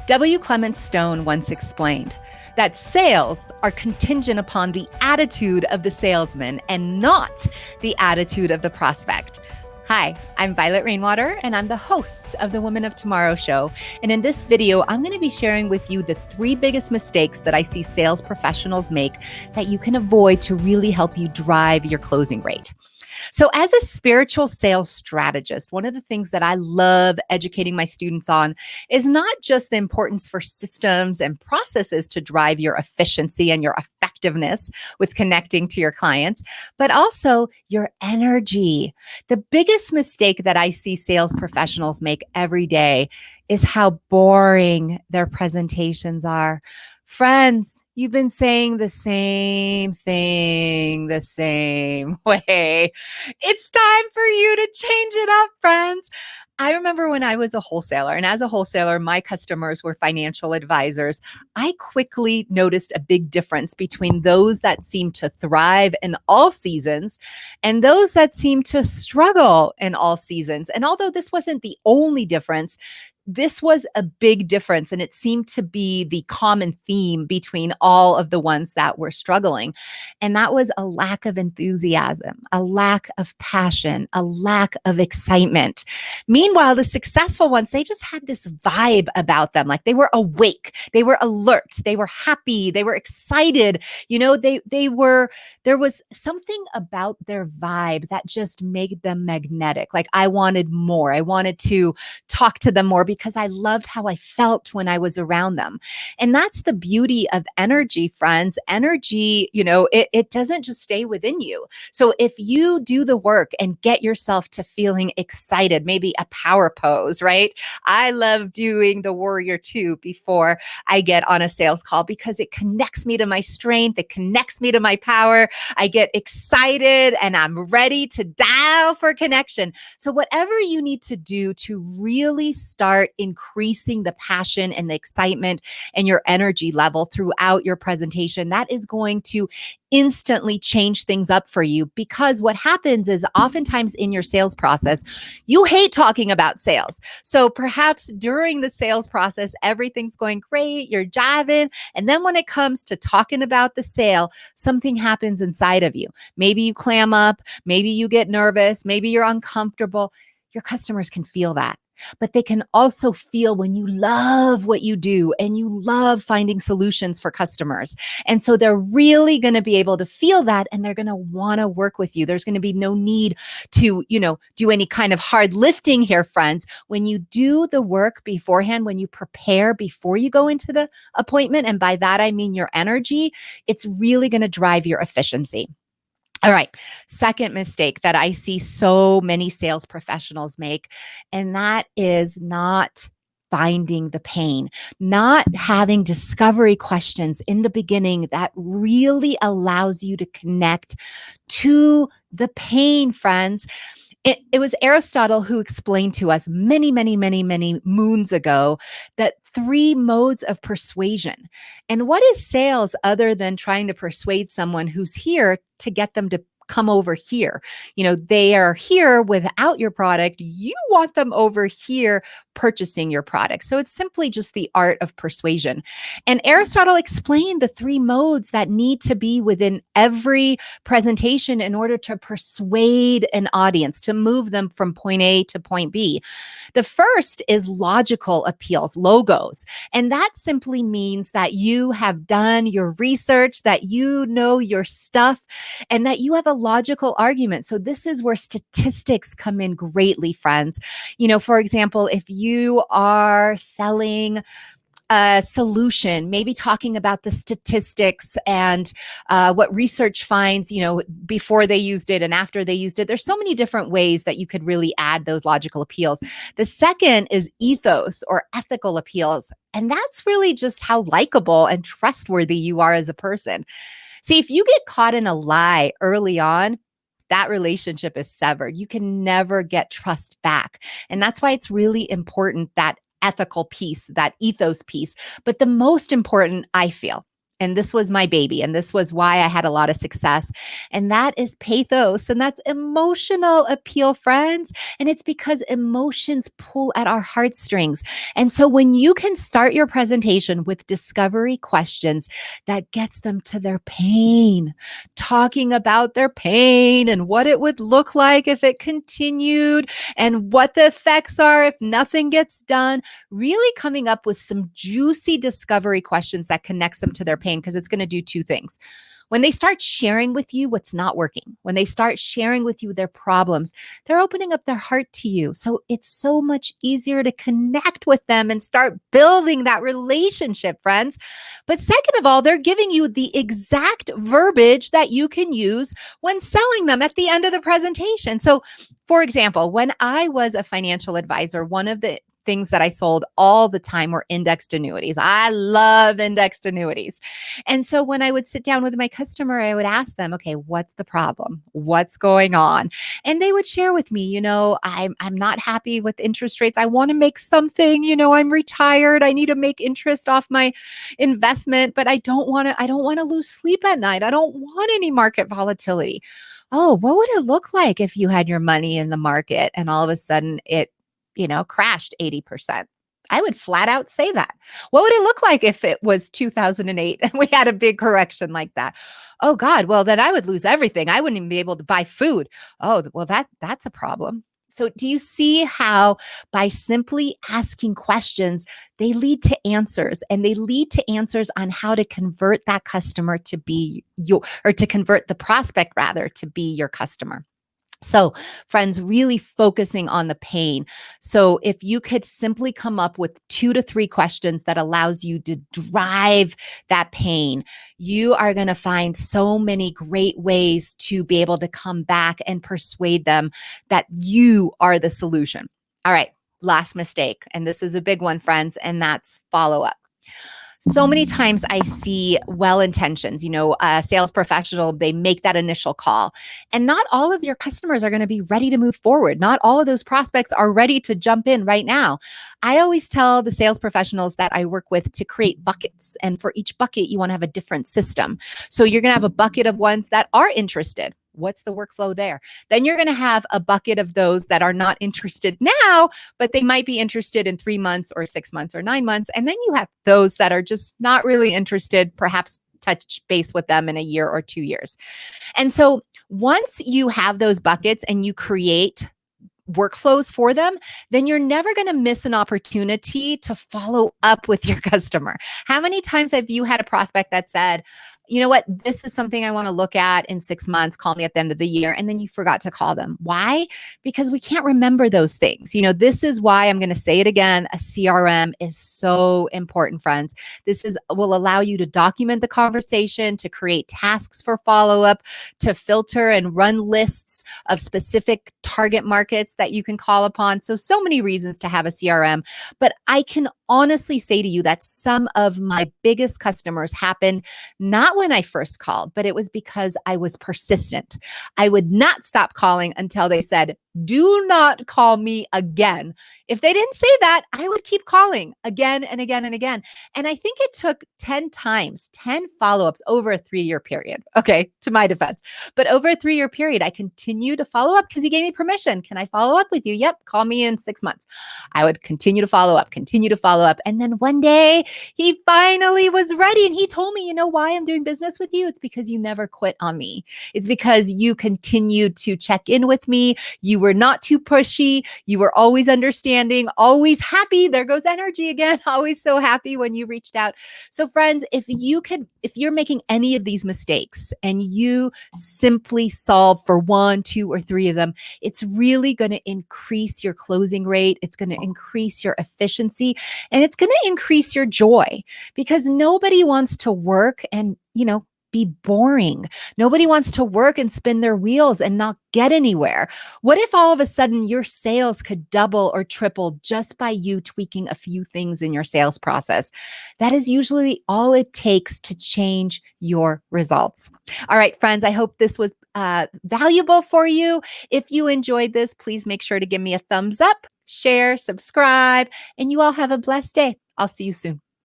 W. Clement Stone once explained that sales are contingent upon the attitude of the salesman and not the attitude of the prospect. Hi, I'm Violet Rainwater, and I'm the host of the Women of Tomorrow show. And in this video, I'm going to be sharing with you the 3 biggest mistakes that I see sales professionals make that you can avoid to really help you drive your closing rate. So as a spiritual sales strategist, one of the things that I love educating my students on is not just the importance for systems and processes to drive your efficiency and your effectiveness with connecting to your clients, but also your energy. The biggest mistake that I see sales professionals make every day is how boring their presentations are. Friends, you've been saying the same thing the same way. It's time for you to change it up, friends. I remember when I was a wholesaler, and as a wholesaler, my customers were financial advisors. I quickly noticed a big difference between those that seemed to thrive in all seasons and those that seemed to struggle in all seasons. And although this wasn't the only difference, this was a big difference, and it seemed to be the common theme between all of the ones that were struggling. And that was a lack of enthusiasm, a lack of passion, a lack of excitement. Meanwhile, the successful ones, they just had this vibe about them. Like they were awake, they were alert, they were happy, they were excited. You know, there was something about their vibe that just made them magnetic. Like I wanted more. I wanted to talk to them more because I loved how I felt when I was around them. And that's the beauty of energy, friends. Energy, it doesn't just stay within you. So if you do the work and get yourself to feeling excited, maybe a power pose, right? I love doing the Warrior 2 before I get on a sales call because it connects me to my strength. It connects me to my power. I get excited and I'm ready to dial for connection. So whatever you need to do to really start increasing the passion and the excitement and your energy level throughout your presentation, that is going to instantly change things up for you. Because what happens is oftentimes in your sales process, you hate talking about sales. So perhaps during the sales process, everything's going great, you're jiving. And then when it comes to talking about the sale, something happens inside of you. Maybe you clam up, maybe you get nervous, maybe you're uncomfortable. Your customers can feel that. But they can also feel when you love what you do and you love finding solutions for customers. And so they're really going to be able to feel that, and they're going to want to work with you. There's going to be no need to, do any kind of hard lifting here, friends. When you do the work beforehand, when you prepare before you go into the appointment, and by that I mean your energy, it's really going to drive your efficiency. All right. Second mistake that I see so many sales professionals make, and that is not finding the pain, not having discovery questions in the beginning that really allows you to connect to the pain, friends. It was Aristotle who explained to us many, many, many, many moons ago that 3 modes of persuasion. And what is sales other than trying to persuade someone who's here to get them to come over here? They are here without your product. You want them over here purchasing your product. So it's simply just the art of persuasion. And Aristotle explained the 3 modes that need to be within every presentation in order to persuade an audience, to move them from point A to point B. The first is logical appeals, logos. And that simply means that you have done your research, that you know your stuff, and that you have a logical argument. So this is where statistics come in greatly, friends. For example, if you are selling a solution, maybe talking about the statistics and what research finds, before they used it and after they used it. There's so many different ways that you could really add those logical appeals. The second is ethos or ethical appeals. And that's really just how likable and trustworthy you are as a person. See, if you get caught in a lie early on, that relationship is severed. You can never get trust back. And that's why it's really important, that ethical piece, that ethos piece. But the most important, I feel, And this was my baby. And this was why I had a lot of success. And that is pathos. And that's emotional appeal, friends. And it's because emotions pull at our heartstrings. And so when you can start your presentation with discovery questions, that gets them to their pain, talking about their pain and what it would look like if it continued and what the effects are if nothing gets done, really coming up with some juicy discovery questions that connects them to their pain, because it's going to do two things. When they start sharing with you what's not working, when they start sharing with you their problems, they're opening up their heart to you. So it's so much easier to connect with them and start building that relationship, friends. But second of all, they're giving you the exact verbiage that you can use when selling them at the end of the presentation. So, for example, when I was a financial advisor, one of the things that I sold all the time were indexed annuities. I love indexed annuities. And so when I would sit down with my customer, I would ask them, okay, what's the problem? What's going on? And they would share with me, I'm not happy with interest rates. I want to make something, I'm retired. I need to make interest off my investment, but I don't want to lose sleep at night. I don't want any market volatility. Oh, what would it look like if you had your money in the market and all of a sudden it crashed 80%? I would flat out say that. What would it look like if it was 2008 and we had a big correction like that? Oh God, well then I would lose everything. I wouldn't even be able to buy food. Oh, well that's a problem. So do you see how by simply asking questions, they lead to answers, and they lead to answers on how to convert that customer to be to convert the prospect rather to be your customer. So, friends, really focusing on the pain. So, if you could simply come up with 2 to 3 questions that allows you to drive that pain, you are going to find so many great ways to be able to come back and persuade them that you are the solution. All right, last mistake. And this is a big one, friends, and that's follow up. So many times I see well-intentions, a sales professional, they make that initial call, and not all of your customers are going to be ready to move forward. Not all of those prospects are ready to jump in right now. I always tell the sales professionals that I work with to create buckets. And for each bucket, you want to have a different system. So you're going to have a bucket of ones that are interested. What's the workflow there? Then you're going to have a bucket of those that are not interested now, but they might be interested in 3 months or 6 months or 9 months. And then you have those that are just not really interested, perhaps touch base with them in a year or 2 years. And so once you have those buckets and you create workflows for them, then you're never going to miss an opportunity to follow up with your customer. How many times have you had a prospect that said, you know what, this is something I want to look at in 6 months, call me at the end of the year, and then you forgot to call them? Why? Because we can't remember those things. This is why I'm going to say it again. A CRM is so important, friends. Will allow you to document the conversation, to create tasks for follow-up, to filter and run lists of specific target markets that you can call upon. So many reasons to have a CRM. But I can honestly say to you that some of my biggest customers happened not when I first called, but it was because I was persistent. I would not stop calling until they said, do not call me again. If they didn't say that, I would keep calling again and again and again. And I think it took 10 times, 10 follow-ups over a 3-year period. Okay, to my defense. But over a 3-year period, I continued to follow up because he gave me permission. Can I follow up with you? Yep, call me in 6 months. I would continue to follow up. And then one day he finally was ready and he told me, you know why I'm doing business with you? It's because you never quit on me. It's because you continued to check in with me. You were not too pushy. You were always understanding, always happy. There goes energy again. Always so happy when you reached out. So friends, if you're making any of these mistakes and you simply solve for 1, 2, or 3 of them, it's really going to increase your closing rate. It's going to increase your efficiency, and it's going to increase your joy, because nobody wants to work and, be boring. Nobody wants to work and spin their wheels and not get anywhere. What if all of a sudden your sales could double or triple just by you tweaking a few things in your sales process? That is usually all it takes to change your results. All right, friends, I hope this was valuable for you. If you enjoyed this, please make sure to give me a thumbs up, share, subscribe, and you all have a blessed day. I'll see you soon.